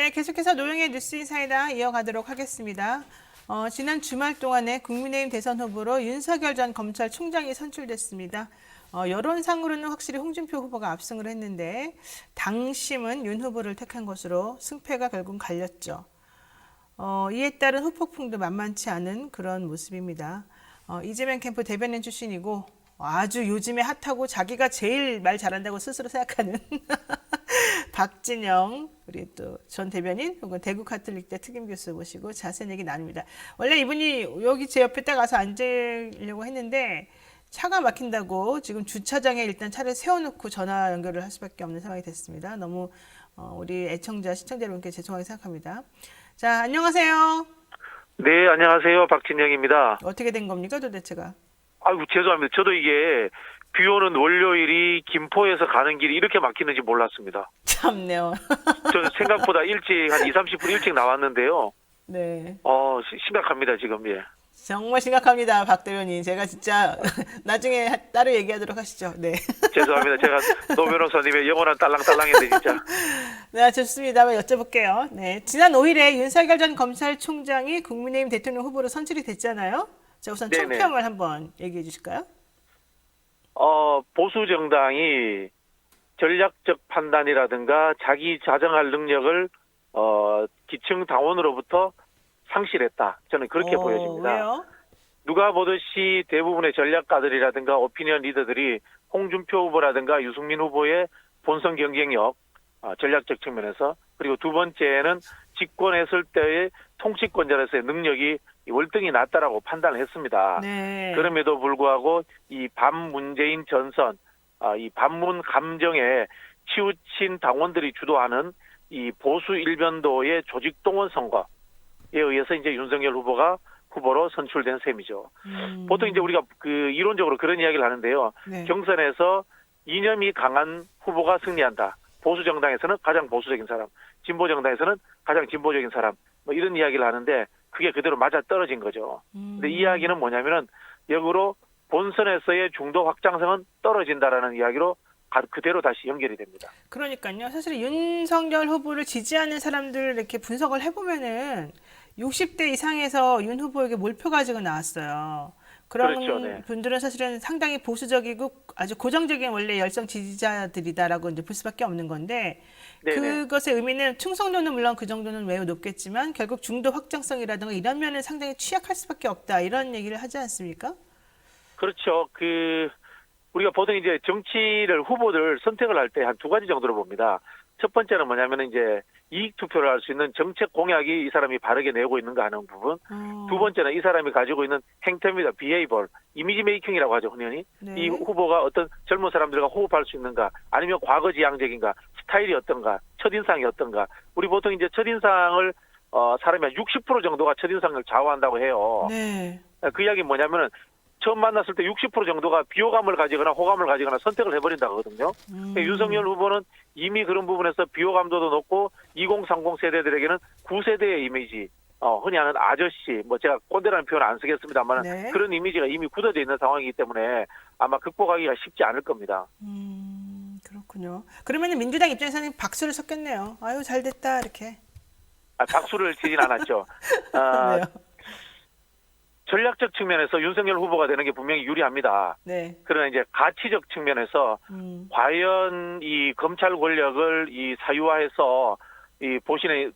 네, 계속해서 노영의 뉴스 인사이다 이어가도록 하겠습니다. 지난 주말 동안에 국민의힘 대선 후보로 윤석열 전 검찰총장이 선출됐습니다. 여론상으로는 확실히 홍준표 후보가 압승을 했는데 당심은 윤 후보를 택한 것으로 승패가 결국 갈렸죠. 이에 따른 후폭풍도 만만치 않은 그런 모습입니다. 이재명 캠프 대변인 출신이고 아주 요즘에 핫하고 자기가 제일 말 잘한다고 스스로 생각하는 박진영 우리 또 전 대변인 혹은 대구 카톨릭대 특임 교수 모시고 자세한 얘기 나눕니다. 원래 이분이 여기 제 옆에 딱 와서 앉으려고 했는데 차가 막힌다고 지금 주차장에 일단 차를 세워놓고 전화 연결을 할 수밖에 없는 상황이 됐습니다. 너무 우리 애청자 시청자 여러분께 죄송하게 생각합니다. 자, 안녕하세요. 네, 안녕하세요. 박진영입니다. 어떻게 된 겁니까 도대체가? 아이고, 죄송합니다. 저도 이게 비 오는 월요일이 김포에서 가는 길이 이렇게 막히는지 몰랐습니다. 참네요. 저는 생각보다 일찍, 한 20, 30분 일찍 나왔는데요. 네. 심각합니다, 지금, 예. 정말 심각합니다, 박 대변인. 제가 진짜 나중에 따로 얘기하도록 하시죠. 네. 죄송합니다. 제가 노 변호사님의 영원한 딸랑딸랑인데, 진짜. 네, 좋습니다. 한번 여쭤볼게요. 네. 지난 5일에 윤석열 전 검찰총장이 국민의힘 대통령 후보로 선출이 됐잖아요. 자, 우선 네네. 총평을 한번 얘기해 주실까요? 보수 정당이 전략적 판단이라든가 자기 자정할 능력을, 기층 당원으로부터 상실했다. 저는 그렇게 보여집니다. 왜요? 누가 보듯이 대부분의 전략가들이라든가 오피니언 리더들이 홍준표 후보라든가 유승민 후보의 본선 경쟁력, 전략적 측면에서, 그리고 두 번째는 집권했을 때의 통치권자로서의 능력이 월등히 낮다라고 판단을 했습니다. 네. 그럼에도 불구하고 이 반문재인 전선, 이 반문 감정에 치우친 당원들이 주도하는 이 보수 일변도의 조직동원 선거에 의해서 이제 윤석열 후보가 후보로 선출된 셈이죠. 보통 이제 우리가 이론적으로 그런 이야기를 하는데요. 네. 경선에서 이념이 강한 후보가 승리한다. 보수 정당에서는 가장 보수적인 사람, 진보 정당에서는 가장 진보적인 사람, 뭐 이런 이야기를 하는데 그게 그대로 맞아 떨어진 거죠. 근데 이 이야기는 뭐냐면은 역으로 본선에서의 중도 확장성은 떨어진다라는 이야기로 그대로 다시 연결이 됩니다. 그러니까요. 사실 윤석열 후보를 지지하는 사람들 이렇게 분석을 해보면은 60대 이상에서 윤 후보에게 몰표가 가지고 나왔어요. 그런 그렇죠, 네. 분들은 사실은 상당히 보수적이고 아주 고정적인 원래 열성 지지자들이다라고 이제 볼 수밖에 없는 건데 네네. 그것의 의미는 충성도는 물론 그 정도는 매우 높겠지만 결국 중도 확장성이라든가 이런 면은 상당히 취약할 수밖에 없다 이런 얘기를 하지 않습니까? 그렇죠. 우리가 보통 이제 후보들 선택을 할 때 한 두 가지 정도로 봅니다. 첫 번째는 뭐냐면 이제 이익 투표를 할 수 있는 정책 공약이 이 사람이 바르게 내고 있는가 하는 부분. 두 번째는 이 사람이 가지고 있는 행태입니다. 비헤이벌, 이미지 메이킹이라고 하죠, 흔히. 네. 이 후보가 어떤 젊은 사람들과 호흡할 수 있는가, 아니면 과거 지향적인가, 스타일이 어떤가, 첫인상이 어떤가. 우리 보통 이제 첫인상을 사람이 한 60% 정도가 첫인상을 좌우한다고 해요. 네. 그 이야기는 뭐냐면은 처음 만났을 때 60% 정도가 비호감을 가지거나 호감을 가지거나 선택을 해버린다고 하거든요. 윤석열 후보는 이미 그런 부분에서 비호감도도 높고 2030 세대들에게는 9세대의 이미지, 흔히 하는 아저씨, 뭐 제가 꼰대라는 표현 안 쓰겠습니다만 네. 그런 이미지가 이미 굳어져 있는 상황이기 때문에 아마 극복하기가 쉽지 않을 겁니다. 그렇군요. 그러면 민주당 입장에서는 박수를 쳤겠네요. 아유, 잘 됐다 이렇게. 박수를 치진 않았죠. 왜요? 전략적 측면에서 윤석열 후보가 되는 게 분명히 유리합니다. 네. 그러나 이제 가치적 측면에서 과연 이 검찰 권력을 이 사유화해서 이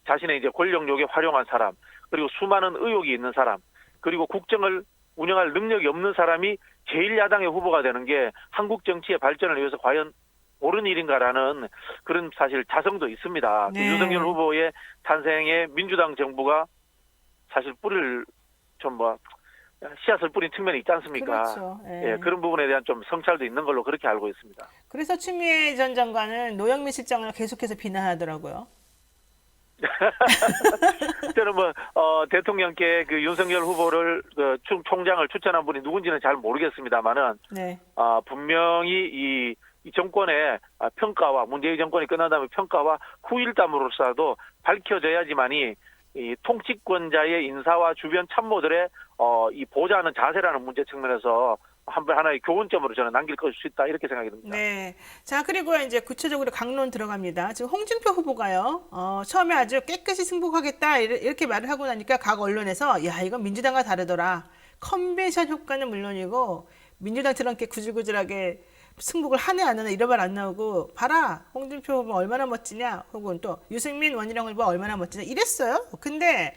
자신의 이제 권력욕에 활용한 사람, 그리고 수많은 의혹이 있는 사람, 그리고 국정을 운영할 능력이 없는 사람이 제1야당의 후보가 되는 게 한국 정치의 발전을 위해서 과연 옳은 일인가라는 그런 사실 자성도 있습니다. 네. 윤석열 후보의 탄생에 민주당 정부가 사실 씨앗을 뿌린 측면이 있지 않습니까? 그렇죠. 예, 그런 부분에 대한 좀 성찰도 있는 걸로 그렇게 알고 있습니다. 그래서 추미애 전 장관은 노영민 실장을 계속해서 비난하더라고요. 저는 대통령께 윤석열 후보를 총장을 추천한 분이 누군지는 잘 모르겠습니다만은 네. 분명히 이 정권의 평가와 문재인 정권이 끝난 다음에 평가와 후일담으로서도 밝혀져야지만이 이 통치권자의 인사와 주변 참모들의 이 보좌하는 자세라는 문제 측면에서 하나의 교훈점으로 저는 남길 수 있다 이렇게 생각이 듭니다. 네. 자, 그리고 이제 구체적으로 강론 들어갑니다. 지금 홍준표 후보가요, 처음에 아주 깨끗이 승복하겠다, 이렇게 말을 하고 나니까 각 언론에서, 야, 이건 민주당과 다르더라. 컨벤션 효과는 물론이고, 민주당처럼 이렇게 구질구질하게 승복을 하네, 안 하네, 이런 말 안 나오고, 봐라, 홍준표 후보 얼마나 멋지냐, 혹은 또 유승민 원희룡 후보 얼마나 멋지냐, 이랬어요. 근데,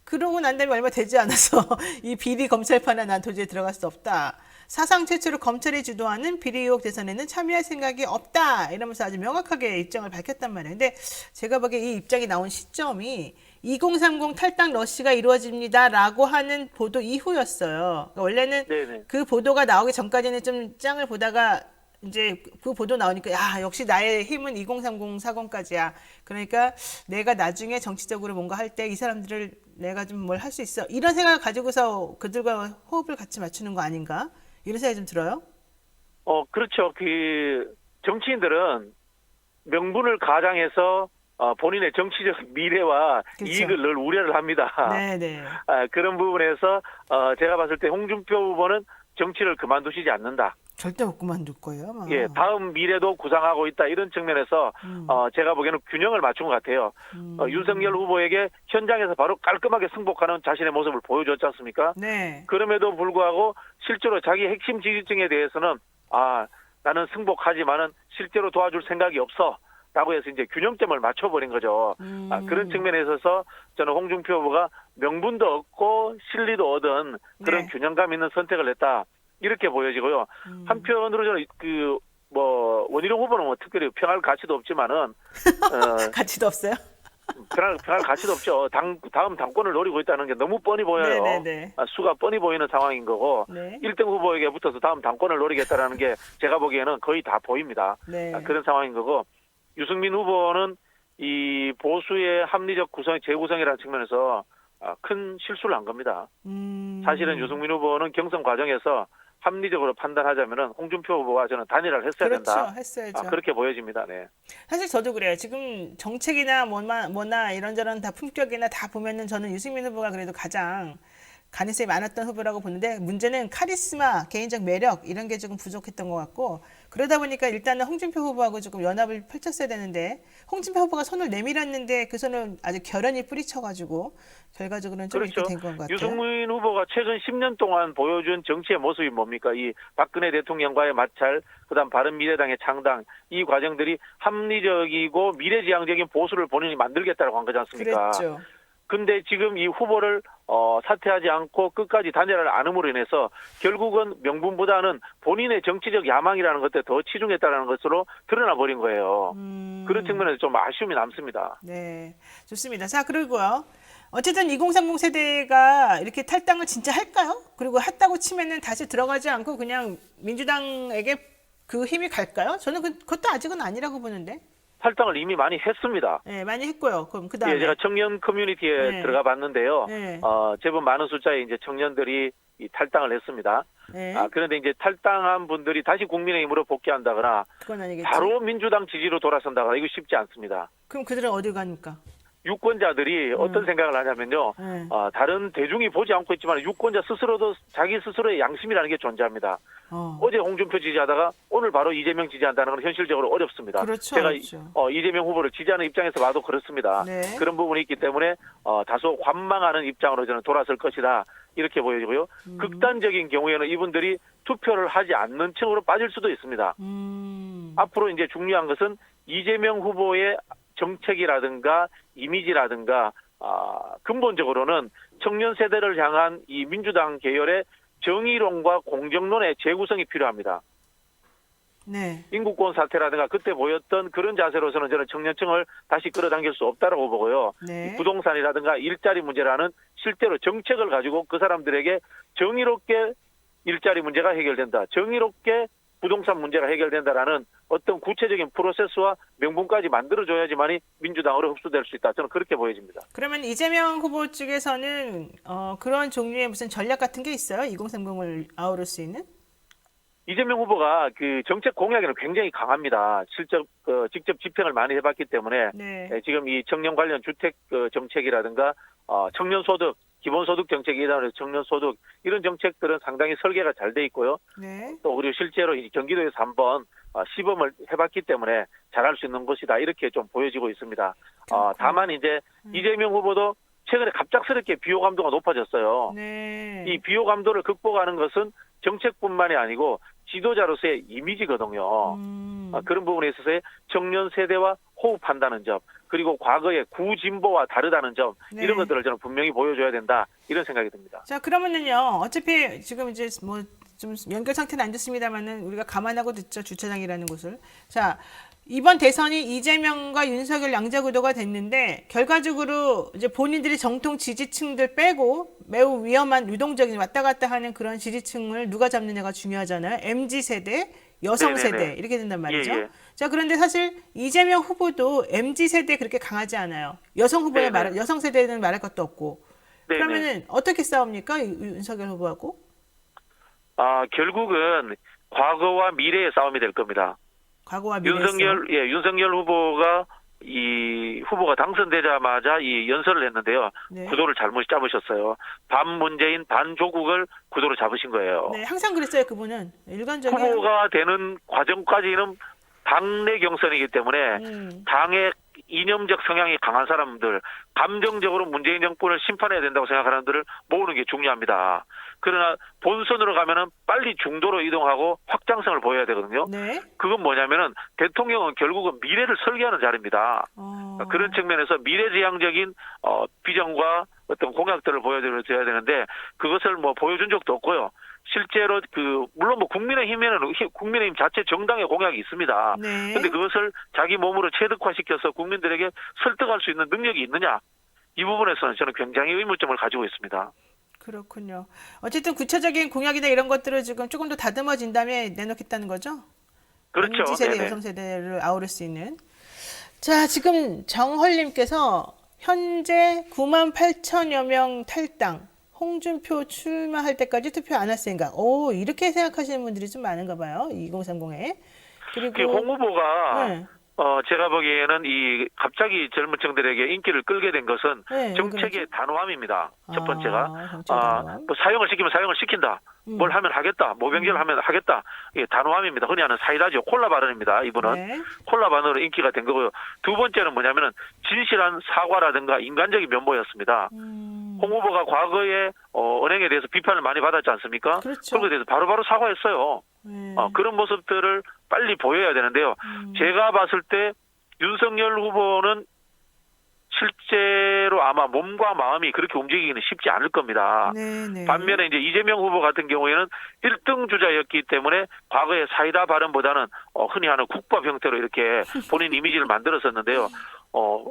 그러고 난 다음에 얼마 되지 않아서 이 비리 검찰판에 난 도저히 들어갈 수 없다. 사상 최초로 검찰이 주도하는 비리 의혹 대선에는 참여할 생각이 없다. 이러면서 아주 명확하게 입장을 밝혔단 말이에요. 근데 제가 보기에 이 입장이 나온 시점이 2030 탈당 러시가 이루어집니다라고 하는 보도 이후였어요. 그러니까 원래는 네네. 그 보도가 나오기 전까지는 좀 짱을 보다가 이제 그 보도 나오니까 야 역시 나의 힘은 2030 사건까지야. 그러니까 내가 나중에 정치적으로 뭔가 할 때 이 사람들을 내가 좀 뭘 할 수 있어. 이런 생각을 가지고서 그들과 호흡을 같이 맞추는 거 아닌가? 이런 생각이 좀 들어요. 그렇죠. 그 정치인들은 명분을 가장해서 본인의 정치적 미래와 그렇죠. 이익을 늘 우려를 합니다. 네네. 그런 부분에서 제가 봤을 때 홍준표 후보는 정치를 그만두시지 않는다. 절대 못 그만둘 거예요. 아마. 예, 다음 미래도 구상하고 있다 이런 측면에서 제가 보기에는 균형을 맞춘 것 같아요. 윤석열 후보에게 현장에서 바로 깔끔하게 승복하는 자신의 모습을 보여줬지 않습니까? 네. 그럼에도 불구하고 실제로 자기 핵심 지지층에 대해서는 나는 승복하지만은 실제로 도와줄 생각이 없어. 라고 해서 이제 균형점을 맞춰버린 거죠. 그런 측면에 있어서 저는 홍준표 후보가 명분도 얻고 실리도 얻은 그런 네. 균형감 있는 선택을 했다. 이렇게 보여지고요. 한편으로 저는 원희룡 후보는 뭐 특별히 평할 가치도 없지만은 가치도 없어요? 평할 가치도 없죠. 다음 당권을 노리고 있다는 게 너무 뻔히 보여요. 네네네. 수가 뻔히 보이는 상황인 거고 네. 1등 후보에게 붙어서 다음 당권을 노리겠다라는 게 제가 보기에는 거의 다 보입니다. 네. 그런 상황인 거고 유승민 후보는 이 보수의 합리적 재구성이라는 측면에서 큰 실수를 한 겁니다. 사실은 유승민 후보는 경선 과정에서 합리적으로 판단하자면은 홍준표 후보와 저는 단일화를 했어야 그렇죠. 된다. 했어야죠. 그렇게 보여집니다. 네. 사실 저도 그래요. 지금 정책이나 뭐나 이런저런 다 품격이나 다 보면은 저는 유승민 후보가 그래도 가장 가능성이 많았던 후보라고 보는데 문제는 카리스마, 개인적 매력 이런 게 조금 부족했던 것 같고 그러다 보니까 일단은 홍준표 후보하고 조금 연합을 펼쳤어야 되는데 홍준표 후보가 손을 내밀었는데 그 손을 아주 결연히 뿌리쳐가지고 결과적으로는 좀 그렇죠. 이렇게 된 것 같아요. 유승민 후보가 최근 10년 동안 보여준 정치의 모습이 뭡니까? 이 박근혜 대통령과의 마찰, 그다음 바른미래당의 창당, 이 과정들이 합리적이고 미래지향적인 보수를 본인이 만들겠다고 한 거지 않습니까? 그랬죠. 근데 지금 이 후보를 사퇴하지 않고 끝까지 단일화를 안 함으로 인해서 결국은 명분보다는 본인의 정치적 야망이라는 것에 더 치중했다는 것으로 드러나 버린 거예요. 그런 측면에서 좀 아쉬움이 남습니다. 네, 좋습니다. 자, 그리고요. 어쨌든 2030 세대가 이렇게 탈당을 진짜 할까요? 그리고 했다고 치면은 다시 들어가지 않고 그냥 민주당에게 그 힘이 갈까요? 저는 그것도 아직은 아니라고 보는데. 탈당을 이미 많이 했습니다. 네, 많이 했고요. 그럼 그다음에 예, 제가 청년 커뮤니티에 네. 들어가 봤는데요. 네. 제법 많은 숫자의 이제 청년들이 이 탈당을 했습니다. 네. 그런데 이제 탈당한 분들이 다시 국민의힘으로 복귀한다거나 그건 아니겠죠. 바로 민주당 지지로 돌아선다거나 이거 쉽지 않습니다. 그럼 그들은 어디 갑니까? 유권자들이 어떤 생각을 하냐면요. 네. 다른 대중이 보지 않고 있지만 유권자 스스로도 자기 스스로의 양심이라는 게 존재합니다. 어제 홍준표 지지하다가 오늘 바로 이재명 지지한다는 건 현실적으로 어렵습니다. 그렇죠, 제가 어렵죠. 이재명 후보를 지지하는 입장에서 봐도 그렇습니다. 네. 그런 부분이 있기 때문에 다소 관망하는 입장으로 저는 돌아설 것이다. 이렇게 보여지고요. 극단적인 경우에는 이분들이 투표를 하지 않는 층으로 빠질 수도 있습니다. 앞으로 이제 중요한 것은 이재명 후보의 정책이라든가 이미지라든가 근본적으로는 청년 세대를 향한 이 민주당 계열의 정의론과 공정론의 재구성이 필요합니다. 네. 인구권 사태라든가 그때 보였던 그런 자세로서는 저는 청년층을 다시 끌어당길 수 없다고 보고요. 네. 부동산이라든가 일자리 문제라는 실제로 정책을 가지고 그 사람들에게 정의롭게 일자리 문제가 해결된다. 정의롭게 부동산 문제가 해결된다라는 어떤 구체적인 프로세스와 명분까지 만들어줘야지만이 민주당으로 흡수될 수 있다. 저는 그렇게 보여집니다. 그러면 이재명 후보 쪽에서는 그런 종류의 무슨 전략 같은 게 있어요? 2030을 아우를 수 있는? 이재명 후보가 그 정책 공약에는 굉장히 강합니다. 직접 집행을 많이 해봤기 때문에 네. 지금 이 청년 관련 주택 정책이라든가 청년 소득 기본소득 정책이나 청년소득 이런 정책들은 상당히 설계가 잘 돼 있고요. 네. 또 그리고 실제로 이 경기도에서 한번 시범을 해봤기 때문에 잘할 수 있는 것이다 이렇게 좀 보여지고 있습니다. 다만 이제 이재명 후보도 최근에 갑작스럽게 비호감도가 높아졌어요. 네. 이 비호감도를 극복하는 것은 정책뿐만이 아니고 지도자로서의 이미지거든요. 그런 부분에 있어서의 청년 세대와 호흡한다는 점, 그리고 과거의 구진보와 다르다는 점, 네. 이런 것들을 저는 분명히 보여줘야 된다 이런 생각이 듭니다. 자, 그러면은요. 어차피 지금 이제 뭐 좀 연결 상태는 안 좋습니다만은 우리가 감안하고 듣죠. 주차장이라는 곳을. 자, 이번 대선이 이재명과 윤석열 양자 구도가 됐는데 결과적으로 이제 본인들이 정통 지지층들 빼고 매우 위험한 유동적인 왔다 갔다 하는 그런 지지층을 누가 잡느냐가 중요하잖아요. MZ 세대, 여성 네네네. 세대 이렇게 된단 말이죠. 예, 예. 자, 그런데 사실 이재명 후보도 MZ 세대에 그렇게 강하지 않아요. 여성 후보에 네네. 여성 세대는 말할 것도 없고. 네네. 그러면은 어떻게 싸웁니까? 윤석열 후보하고? 결국은 과거와 미래의 싸움이 될 겁니다. 과거와 미래에서. 윤석열 후보가 이 후보가 당선되자마자 이 연설을 했는데요. 네. 구도를 잘못 잡으셨어요. 반문재인 반조국을 구도로 잡으신 거예요. 네, 항상 그랬어요, 그분은. 일관적인. 후보가 되는 과정까지는 당내 경선이기 때문에 당의 이념적 성향이 강한 사람들, 감정적으로 문재인 정권을 심판해야 된다고 생각하는 사람들을 모으는 게 중요합니다. 그러나 본선으로 가면은 빨리 중도로 이동하고 확장성을 보여야 되거든요. 네. 그건 뭐냐면은 대통령은 결국은 미래를 설계하는 자리입니다. 그런 측면에서 미래지향적인 비전과 어떤 공약들을 보여줘야 되는데 그것을 뭐 보여준 적도 없고요. 실제로 물론 뭐 국민의힘 자체 정당의 공약이 있습니다. 네. 근데 그것을 자기 몸으로 체득화시켜서 국민들에게 설득할 수 있는 능력이 있느냐? 이 부분에서는 저는 굉장히 의문점을 가지고 있습니다. 그렇군요. 어쨌든 구체적인 공약이나 이런 것들을 지금 조금 더 다듬어진 다음에 내놓겠다는 거죠? 그렇죠. MZ 세대, 네네. 여성 세대를 아우를 수 있는. 자, 지금 정헐님께서 현재 9만 8천여 명 탈당. 홍준표 출마할 때까지 투표 안 할 생각. 오, 이렇게 생각하시는 분들이 좀 많은가 봐요. 2030에. 그리고 홍 후보가 네. 제가 보기에는 갑자기 젊은 층들에게 인기를 끌게 된 것은 네, 정책의 단호함입니다. 첫 번째가 정책 단호함. 뭐 사용을 시키면 사용을 시킨다. 뭘 하면 하겠다. 모병제를 하면 하겠다. 이게 단호함입니다. 흔히 하는 사이다죠. 콜라 발언입니다. 이분은 네. 콜라 발언으로 인기가 된 거고요. 두 번째는 뭐냐면은 진실한 사과라든가 인간적인 면모였습니다. 홍 후보가 과거에 은행에 대해서 비판을 많이 받았지 않습니까? 그렇죠. 그런 것에 대해서 바로바로 사과했어요. 네. 그런 모습들을 빨리 보여야 되는데요. 제가 봤을 때 윤석열 후보는 실제로 아마 몸과 마음이 그렇게 움직이기는 쉽지 않을 겁니다. 네. 반면에 이제 이재명 후보 같은 경우에는 1등 주자였기 때문에 과거의 사이다 발언보다는 흔히 하는 국밥 형태로 이렇게 본인 이미지를 만들었었는데요.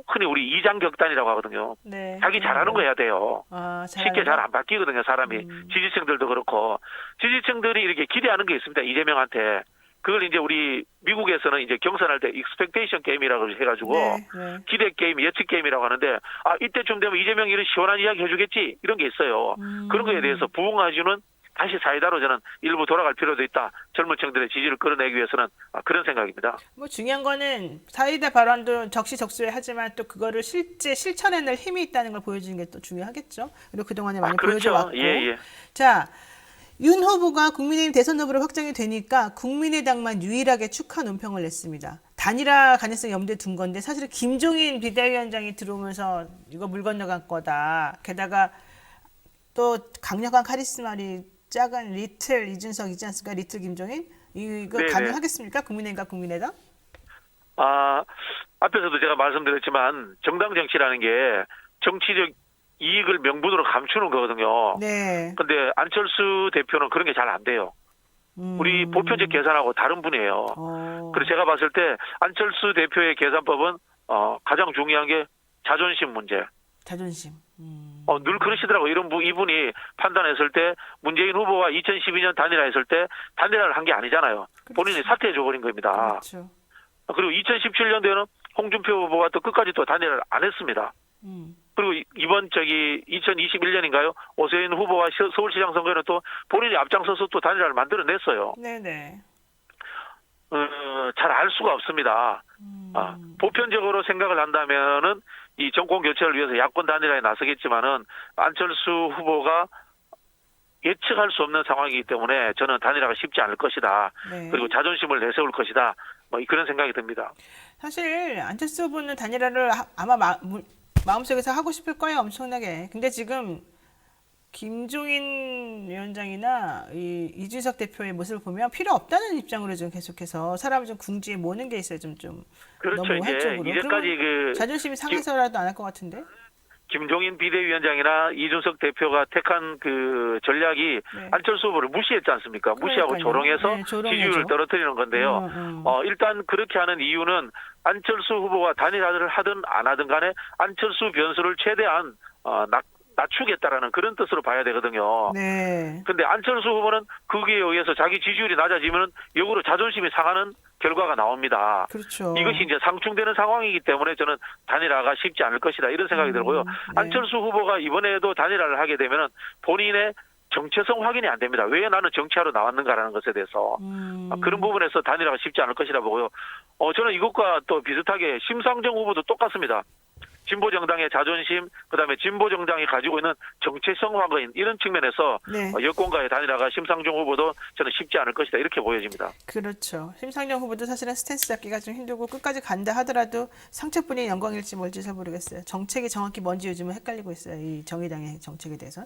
흔히 우리 이장격단이라고 하거든요. 네. 자기 잘하는 거 해야 돼요. 쉽게 잘 안 바뀌거든요, 사람이. 지지층들도 그렇고. 지지층들이 이렇게 기대하는 게 있습니다, 이재명한테. 그걸 이제 우리 미국에서는 이제 경선할 때 익스펙테이션 게임이라고 해가지고 네. 기대 게임, 예측 게임이라고 하는데 이때쯤 되면 이재명이 이런 시원한 이야기 해주겠지 이런 게 있어요. 그런 거에 대해서 부응해주는 다시 사이다로 저는 일부 돌아갈 필요도 있다. 젊은 층들의 지지를 끌어내기 위해서는 그런 생각입니다. 뭐 중요한 거는 사이다 발언도 적시적소에 하지만 또 그거를 실제 실천해낼 힘이 있다는 걸 보여주는 게 또 중요하겠죠. 그리고 그동안에 많이 그렇죠. 보여줘왔고. 예. 자, 윤 후보가 국민의힘 대선 후보로 확정이 되니까 국민의당만 유일하게 축하 논평을 냈습니다. 단일화 가능성 염두에 둔 건데 사실은 김종인 비대위원장이 들어오면서 이거 물 건너간 거다. 게다가 또 강력한 카리스마리 작은 리틀 이준석 있지 않습니까? 리틀 김종인? 이거 네네. 가능하겠습니까? 국민의힘과 국민의당? 앞에서도 제가 말씀드렸지만 정당 정치라는 게 정치적 이익을 명분으로 감추는 거거든요. 네. 근데 안철수 대표는 그런 게 잘 안 돼요. 우리 보편적 계산하고 다른 분이에요. 그래서 제가 봤을 때 안철수 대표의 계산법은 가장 중요한 게 자존심 문제. 자존심. 늘 그러시더라고요. 이분이 판단했을 때 문재인 후보와 2012년 단일화했을 때 단일화를 한 게 아니잖아요. 본인이 사퇴해줘버린 겁니다. 그렇죠. 그리고 2017년도에는 홍준표 후보가 또 끝까지 또 단일화를 안 했습니다. 그리고 이번 2021년인가요? 오세훈 후보와 서울시장 선거에는 또 본인이 앞장서서 또 단일화를 만들어냈어요. 네네. 잘 알 수가 없습니다. 보편적으로 생각을 한다면은 이 정권 교체를 위해서 야권 단일화에 나서겠지만은 안철수 후보가 예측할 수 없는 상황이기 때문에 저는 단일화가 쉽지 않을 것이다. 네. 그리고 자존심을 내세울 것이다. 뭐 그런 생각이 듭니다. 사실 안철수 후보는 단일화를 아마 마음속에서 하고 싶을 거예요, 엄청나게. 근데 지금 김종인 위원장이나 이준석 대표의 모습을 보면 필요 없다는 입장으로 좀 계속해서 사람을 좀 궁지에 모는 게 있어요. 좀 그렇죠. 너무 이제 한쪽으로. 이제까지 그 자존심이 상해서라도 안 할 것 같은데. 김종인 비대위원장이나 이준석 대표가 택한 그 전략이 네. 안철수 후보를 무시했지 않습니까? 무시하고 그러니까요. 조롱해서 네, 조롱해죠. 지지율을 떨어뜨리는 건데요. 일단 그렇게 하는 이유는 안철수 후보가 단일화를 하든 안 하든 간에 안철수 변수를 최대한 낮추겠다라는 그런 뜻으로 봐야 되거든요. 네. 근데 안철수 후보는 거기에 의해서 자기 지지율이 낮아지면 역으로 자존심이 상하는 결과가 나옵니다. 그렇죠. 이것이 이제 상충되는 상황이기 때문에 저는 단일화가 쉽지 않을 것이다 이런 생각이 들고요. 네. 안철수 후보가 이번에도 단일화를 하게 되면은 본인의 정체성 확인이 안 됩니다. 왜 나는 정치하러 나왔는가라는 것에 대해서 그런 부분에서 단일화가 쉽지 않을 것이라 보고요. 저는 이것과 또 비슷하게 심상정 후보도 똑같습니다. 진보 정당의 자존심, 그다음에 진보 정당이 가지고 있는 정체성 확인 이런 측면에서 네. 여권과의 단일화가 심상정 후보도 저는 쉽지 않을 것이다 이렇게 보여집니다. 그렇죠. 심상정 후보도 사실은 스탠스 잡기가 좀 힘들고 끝까지 간다 하더라도 상처뿐인 영광일지 뭘지 잘 모르겠어요. 정책이 정확히 뭔지 요즘은 헷갈리고 있어요. 이 정의당의 정책에 대해서.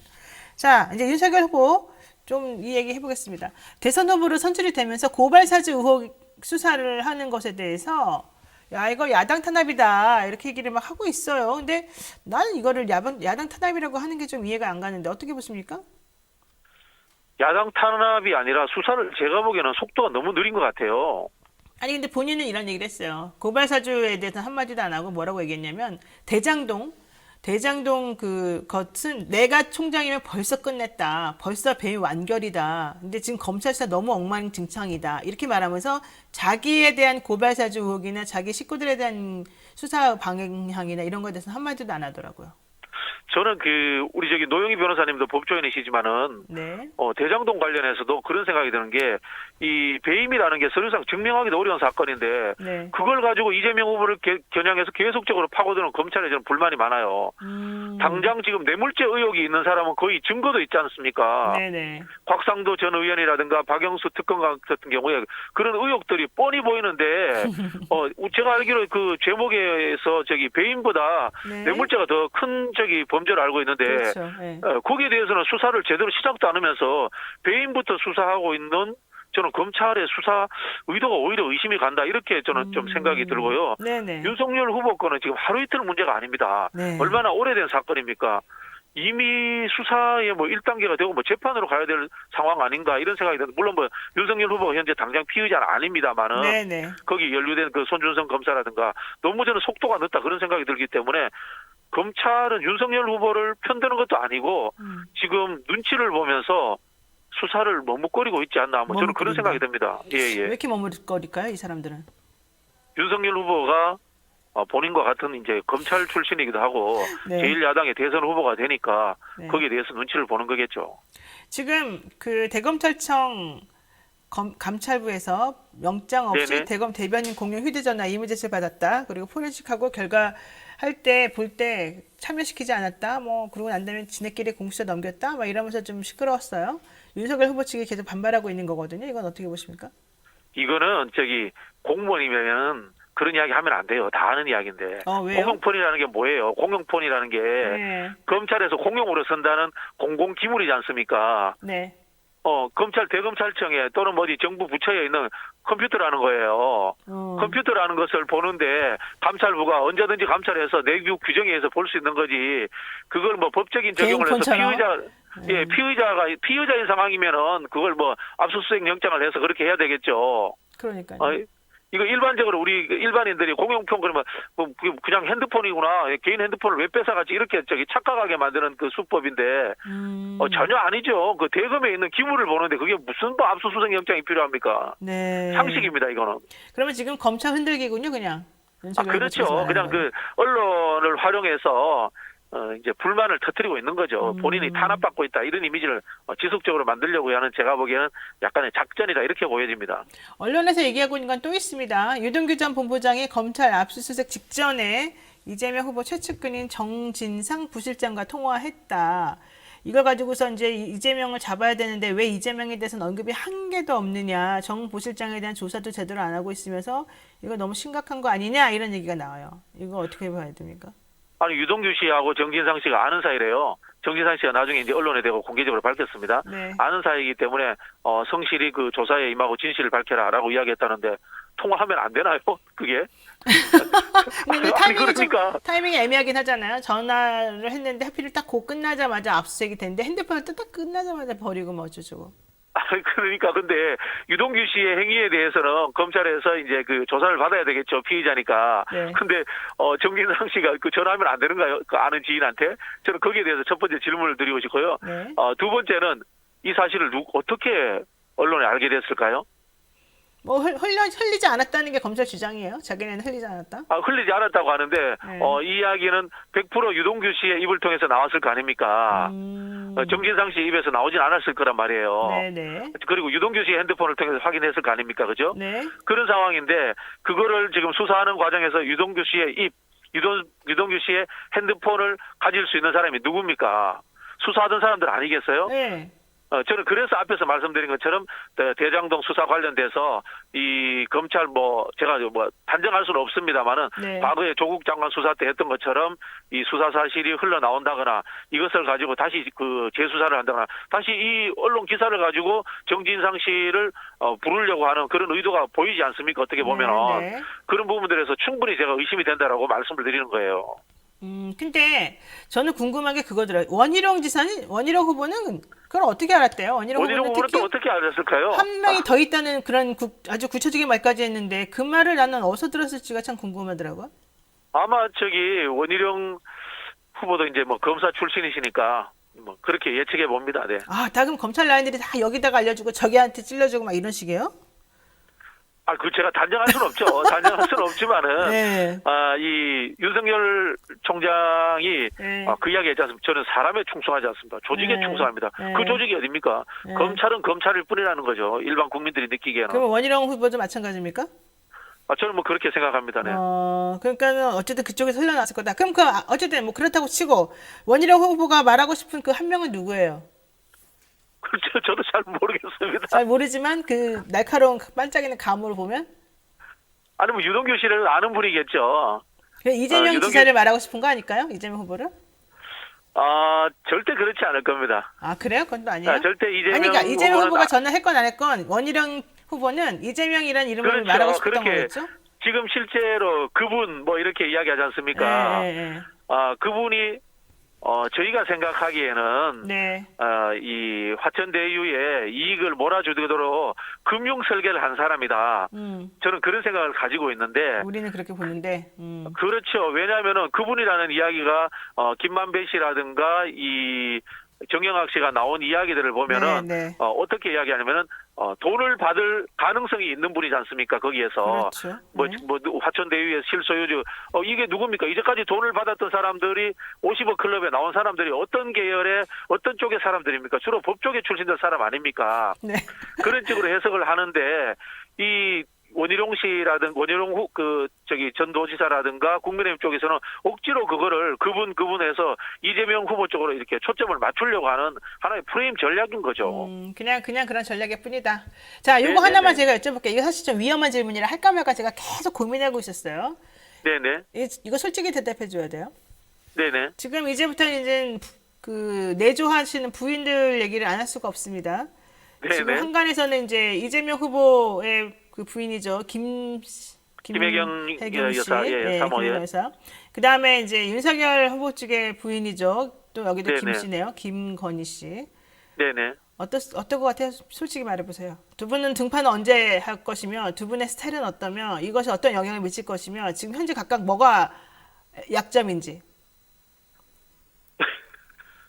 자, 이제 윤석열 후보 좀 이 얘기 해보겠습니다. 대선 후보로 선출이 되면서 고발 사주 의혹 수사를 하는 것에 대해서 야, 이거 야당 탄압이다. 이렇게 얘기를 막 하고 있어요. 근데 나는 이거를 야당 탄압이라고 하는 게 좀 이해가 안 가는데 어떻게 보십니까? 야당 탄압이 아니라 수사를 제가 보기에는 속도가 너무 느린 것 같아요. 아니 근데 본인은 이런 얘기를 했어요. 고발 사주에 대해서는 한마디도 안 하고 뭐라고 얘기했냐면 대장동 그 것은 내가 총장이면 벌써 끝냈다. 벌써 배임 완결이다. 근데 지금 검찰 수사 너무 엉망진창이다. 이렇게 말하면서 자기에 대한 고발 사주 의혹이나 자기 식구들에 대한 수사 방향이나 이런 거에 대해서는 한마디도 안 하더라고요. 저는 우리 노영희 변호사님도 법조인이시지만은 네. 대장동 관련해서도 그런 생각이 드는 게 이 배임이라는 게 서류상 증명하기도 어려운 사건인데 네. 그걸 가지고 이재명 후보를 겨냥해서 계속적으로 파고드는 검찰에 저는 불만이 많아요. 당장 지금 뇌물죄 의혹이 있는 사람은 거의 증거도 있지 않습니까? 네네. 곽상도 전 의원이라든가 박영수 특검관 같은 경우에 그런 의혹들이 뻔히 보이는데 제가 알기로 그 제목에서 배임보다 네. 뇌물죄가 더 큰 범죄를 알고 있는데 그렇죠. 네. 거기에 대해서는 수사를 제대로 시작도 않으면서 배임부터 수사하고 있는 저는 검찰의 수사 의도가 오히려 의심이 간다 이렇게 저는 좀 생각이 들고요. 네네. 윤석열 후보 거는 지금 하루 이틀 문제가 아닙니다. 네. 얼마나 오래된 사건입니까? 이미 수사에 1단계가 되고 재판으로 가야 될 상황 아닌가 이런 생각이 드는데 물론 윤석열 후보가 현재 당장 피의자는 아닙니다만은 네네. 거기 연루된 그 손준성 검사라든가 너무 저는 속도가 늦다 그런 생각이 들기 때문에 검찰은 윤석열 후보를 편드는 것도 아니고 지금 눈치를 보면서 수사를 머뭇거리고 있지 않나 저는 그런 생각이 듭니다. 왜 이렇게 머뭇거릴까요, 이 사람들은? 윤석열 후보가 본인과 같은 이제 검찰 출신이기도 하고 네. 제1야당의 대선 후보가 되니까 네. 거기에 대해서 눈치를 보는 거겠죠. 지금 그 대검찰청 감찰부에서 영장 없이 네네. 대검 대변인 공용 휴대전화 이메일을 받았다. 그리고 포렌식하고 결과 할 때 볼 때 참여시키지 않았다. 그러고 난 다음에 지네끼리 공수처 넘겼다. 이러면서 좀 시끄러웠어요. 윤석열 후보 측이 계속 반발하고 있는 거거든요. 이건 어떻게 보십니까? 이거는 공무원이면 그런 이야기 하면 안 돼요. 다 아는 이야기인데. 왜요? 공용폰이라는 게 뭐예요? 공용폰이라는 게 네. 검찰에서 공용으로 쓴다는 공공기물이지 않습니까? 네. 대검찰청에 또는 어디 정부 부처에 있는 컴퓨터라는 거예요. 컴퓨터라는 것을 보는데 감찰부가 언제든지 감찰해서 내규 규정에 의해서 볼 수 있는 거지. 그걸 법적인 적용을 해서 피의자인 상황이면은 그걸 압수수색 영장을 해서 그렇게 해야 되겠죠. 그러니까요. 이거 일반적으로 우리 일반인들이 공용폰 그러면 그냥 핸드폰이구나 개인 핸드폰을 왜 뺏어갔지 이렇게 착각하게 만드는 그 수법인데 전혀 아니죠. 그 대검에 있는 기물을 보는데 그게 무슨 압수수색 영장이 필요합니까? 네. 상식입니다 이거는. 그러면 지금 검찰 흔들기군요, 그냥. 그렇죠. 그냥 그 언론을 활용해서 이제 불만을 터뜨리고 있는 거죠. 본인이 탄압받고 있다 이런 이미지를 지속적으로 만들려고 하는 제가 보기에는 약간의 작전이다 이렇게 보여집니다. 언론에서 얘기하고 있는 건 또 있습니다. 유동규 전 본부장이 검찰 압수수색 직전에 이재명 후보 최측근인 정진상 부실장과 통화했다. 이걸 가지고서 이제 이재명을 잡아야 되는데 왜 이재명에 대해서는 언급이 한 개도 없느냐. 정 부실장에 대한 조사도 제대로 안 하고 있으면서 이거 너무 심각한 거 아니냐 이런 얘기가 나와요. 이거 어떻게 봐야 됩니까? 아니 유동규 씨하고 정진상 씨가 아는 사이래요. 정진상 씨가 나중에 이제 언론에 대고 공개적으로 밝혔습니다. 네. 아는 사이이기 때문에 성실히 그 조사에 임하고 진실을 밝혀라라고 이야기했다는데 통화하면 안 되나요? 그게? 근데 아니 그러니까 타이밍이 애매하긴 하잖아요. 전화를 했는데 하필 딱 그 끝나자마자 압수수색이 됐는데 핸드폰을 딱 끝나자마자 버리고 뭐 어쩌고. 그러니까 근데 유동규 씨의 행위에 대해서는 검찰에서 이제 그 조사를 받아야 되겠죠, 피의자니까. 네. 근데 정진상 씨가 그 전화하면 안 되는가요? 그 아는 지인한테? 저는 거기에 대해서 첫 번째 질문을 드리고 싶고요. 네. 두 번째는 이 사실을 어떻게 언론에 알게 됐을까요? 뭐 흘리지 않았다는 게 검찰 주장이에요. 자기네는 흘리지 않았다. 흘리지 않았다고 하는데 네. 이 이야기는 100% 유동규 씨의 입을 통해서 나왔을 거 아닙니까? 정진상 씨 입에서 나오진 않았을 거란 말이에요. 네네. 그리고 유동규 씨의 핸드폰을 통해서 확인했을 거 아닙니까? 그죠? 네. 그런 상황인데 그거를 지금 수사하는 과정에서 유동규 씨의 유동규 씨의 핸드폰을 가질 수 있는 사람이 누굽니까? 수사하던 사람들 아니겠어요? 네. 저는 그래서 앞에서 말씀드린 것처럼 대장동 수사 관련돼서 이 검찰 제가 단정할 수는 없습니다만은 네. 과거에 조국 장관 수사 때 했던 것처럼 이 수사 사실이 흘러나온다거나 이것을 가지고 다시 그 재수사를 한다거나 다시 이 언론 기사를 가지고 정진상 씨를 부르려고 하는 그런 의도가 보이지 않습니까? 어떻게 보면은 네. 그런 부분들에서 충분히 제가 의심이 된다라고 말씀을 드리는 거예요. 근데 저는 궁금한 게 그거더라고요. 원희룡 후보는 그걸 어떻게 알았대요? 원희룡 원희룡 후보는 후보는 특히 또 어떻게 알았을까요? 한 명이 더 있다는 그런 아주 구체적인 말까지 했는데 그 말을 나는 어디서 들었을지가 참 궁금하더라고요. 아마 원희룡 후보도 이제 검사 출신이시니까 그렇게 예측해 봅니다. 네. 다 그럼 검찰 라인들이 다 여기다가 알려주고 저기한테 찔러주고 막 이런 식이에요? 그 제가 단정할 수는 없죠. 단정할 수는 없지만은, 네. 이 윤석열 총장이 네. 그 이야기 했지 않습니까? 저는 사람에 충성하지 않습니다. 조직에 네. 충성합니다. 네. 그 조직이 어딥니까? 네. 검찰은 검찰일 뿐이라는 거죠. 일반 국민들이 느끼기에는. 그럼 원희룡 후보도 마찬가지입니까? 저는 그렇게 생각합니다. 네. 그러니까는 어쨌든 그쪽에서 흘러났을 거다. 그럼 어쨌든 그렇다고 치고 원희룡 후보가 말하고 싶은 그 한 명은 누구예요? 그렇죠. 저도 잘 모르겠습니다. 잘 모르지만 그 날카로운 반짝이는 감으로 보면 아니 유동규 씨를 아는 분이겠죠. 이재명 지사를 말하고 싶은 거 아닐까요? 이재명 후보를? 절대 그렇지 않을 겁니다. 그래요? 그건 또 아니에요? 절대 그러니까 이재명 후보가 전화했건 안 했건 원희룡 후보는 이재명이라는 이름을 그렇죠. 말하고 싶었던 거겠죠? 지금 실제로 그분 이렇게 이야기하지 않습니까? 네. 그분이 저희가 생각하기에는 네. 이 화천대유에 이익을 몰아주도록 금융 설계를 한 사람이다. 저는 그런 생각을 가지고 있는데 우리는 그렇게 보는데. 그렇죠. 왜냐하면은 그분이라는 이야기가 김만배 씨라든가 이 정영학 씨가 나온 이야기들을 보면은 네. 어떻게 이야기하냐면은 돈을 받을 가능성이 있는 분이지 않습니까? 거기에서 그렇죠. 화천대유의 실소유주 이게 누굽니까? 이제까지 돈을 받았던 사람들이 50억 클럽에 나온 사람들이 어떤 계열의 어떤 쪽의 사람들입니까? 주로 법조계 출신들 사람 아닙니까? 네. 그런 식으로 해석을 하는데 이 원희룡 씨라든가 원희룡 전도지사라든가 국민의힘 쪽에서는 억지로 그거를 그분에서 이재명 후보 쪽으로 이렇게 초점을 맞추려고 하는 하나의 프레임 전략인 거죠. 그냥 그런 전략일 뿐이다. 자, 요거 하나만 제가 여쭤볼게요. 이거 사실 좀 위험한 질문이라 할까 말까 제가 계속 고민하고 있었어요. 네네. 이거 솔직히 대답해 줘야 돼요. 네네. 지금 이제부터는 이제 그 내조하시는 부인들 얘기를 안 할 수가 없습니다. 네네. 지금 한간에서는 이제 이재명 후보의 그 부인이죠. 김혜경 씨. 여사, 사모, 예. 여사. 그 다음에 이제 윤석열 후보 측의 부인이죠. 또 여기도 네네. 김 씨네요. 김건희 씨. 네네. 어떨 것 같아요? 솔직히 말해보세요. 두 분은 등판은 언제 할 것이며 두 분의 스타일은 어떠며 이것이 어떤 영향을 미칠 것이며 지금 현재 각각 뭐가 약점인지.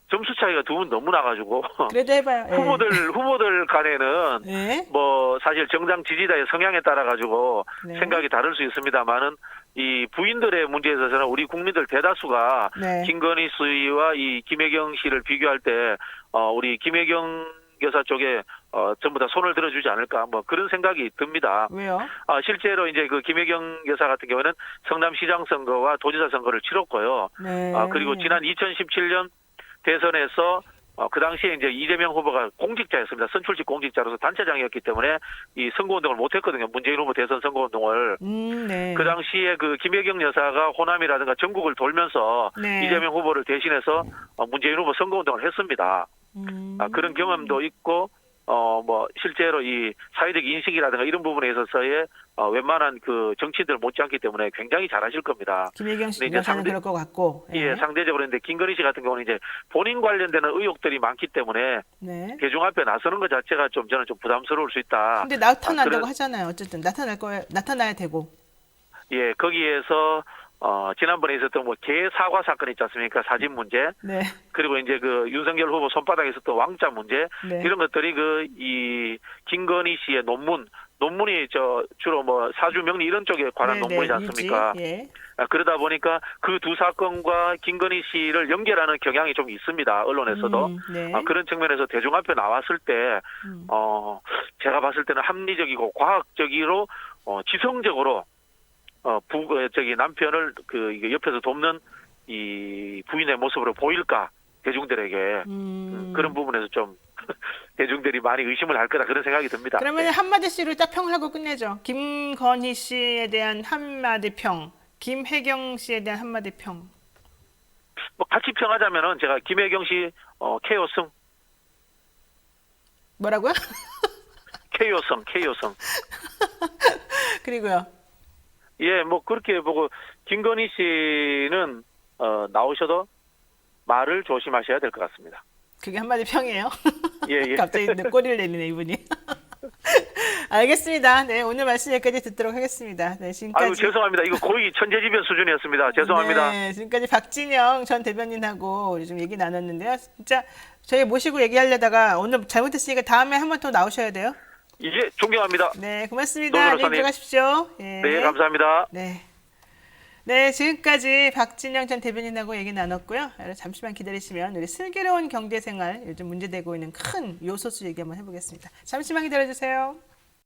좀 점수 차이가 두 분 너무 나가지고 그래도 해봐요. 예. 후보들 간에는 네. 뭐 사실 정당 지지자의 성향에 따라 가지고 네. 생각이 다를 수 있습니다만은 이 부인들의 문제에 있어서는 우리 국민들 대다수가 네. 김건희 씨와 이 김혜경 씨를 비교할 때 우리 김혜경 여사 쪽에 전부 다 손을 들어주지 않을까 뭐 그런 생각이 듭니다. 왜요? 실제로 이제 그 김혜경 여사 같은 경우는 성남시장 선거와 도지사 선거를 치렀고요. 네. 그리고 지난 2017년 대선에서 그 당시에 이제 이재명 후보가 공직자였습니다. 선출직 공직자로서 단체장이었기 때문에 이 선거운동을 못했거든요. 문재인 후보 대선 선거운동을. 네. 그 당시에 그 김혜경 여사가 호남이라든가 전국을 돌면서 네. 이재명 후보를 대신해서 문재인 후보 선거운동을 했습니다. 그런 경험도 있고 뭐 실제로 이 사회적 인식이라든가 이런 부분에 있어서의 웬만한 그 정치인들 못지않기 때문에 굉장히 잘하실 겁니다. 김혜경 씨 근데 이제 여사는 그럴 것 같고. 예, 상대적으로 근데 김건희 씨 같은 경우는 이제 본인 관련되는 의혹들이 많기 때문에 네. 대중 앞에 나서는 것 자체가 좀 저는 좀 부담스러울 수 있다. 근데 나타난다고 그런- 하잖아요. 어쨌든 나타나야 되고. 예, 거기에서 지난번에 있었던 뭐 개 사과 사건 있지 않습니까? 사진 문제. 네. 그리고 이제 그 윤석열 후보 손바닥에 있었던 왕자 문제. 네. 이런 것들이 이 김건희 씨의 논문이 주로 뭐 사주 명리 이런 쪽에 관한 네, 논문이지 네, 않습니까? 유지. 예. 그러다 보니까 그 두 사건과 김건희 씨를 연결하는 경향이 좀 있습니다. 언론에서도. 네. 그런 측면에서 대중 앞에 나왔을 때, 제가 봤을 때는 합리적이고 과학적으로, 지성적으로, 남편을 이게 옆에서 돕는 이 부인의 모습으로 보일까, 대중들에게. 그런 부분에서 좀, 대중들이 많이 의심을 할 거다, 그런 생각이 듭니다. 그러면 네. 한마디씩으로 딱 평을 하고 끝내죠. 김건희 씨에 대한 한마디 평, 김혜경 씨에 대한 한마디 평. 뭐 같이 평하자면은 제가 김혜경 씨, KO승, 뭐라고요? KO승. 그리고요. 예, 뭐 그렇게 보고 김건희 씨는 나오셔도 말을 조심하셔야 될 것 같습니다. 그게 한마디 평이에요. 예. 갑자기 꼬리를 내리네 이분이. 알겠습니다. 네, 오늘 말씀 여기까지 듣도록 하겠습니다. 네, 지금까지. 아유, 죄송합니다. 이거 거의 천재지변 수준이었습니다. 죄송합니다. 네, 지금까지 박진영 전 대변인하고 우리 좀 얘기 나눴는데요. 진짜 저희 모시고 얘기하려다가 오늘 잘못했으니까 다음에 한 번 더 나오셔야 돼요. 예, 존경합니다. 네, 고맙습니다. 노 네, 변호사님. 들어가십시오. 예. 네, 감사합니다. 네. 네, 지금까지 박진영 전 대변인하고 얘기 나눴고요. 잠시만 기다리시면 우리 슬기로운 경제생활 요즘 문제되고 있는 큰 요소수 얘기 한번 해보겠습니다. 잠시만 기다려주세요.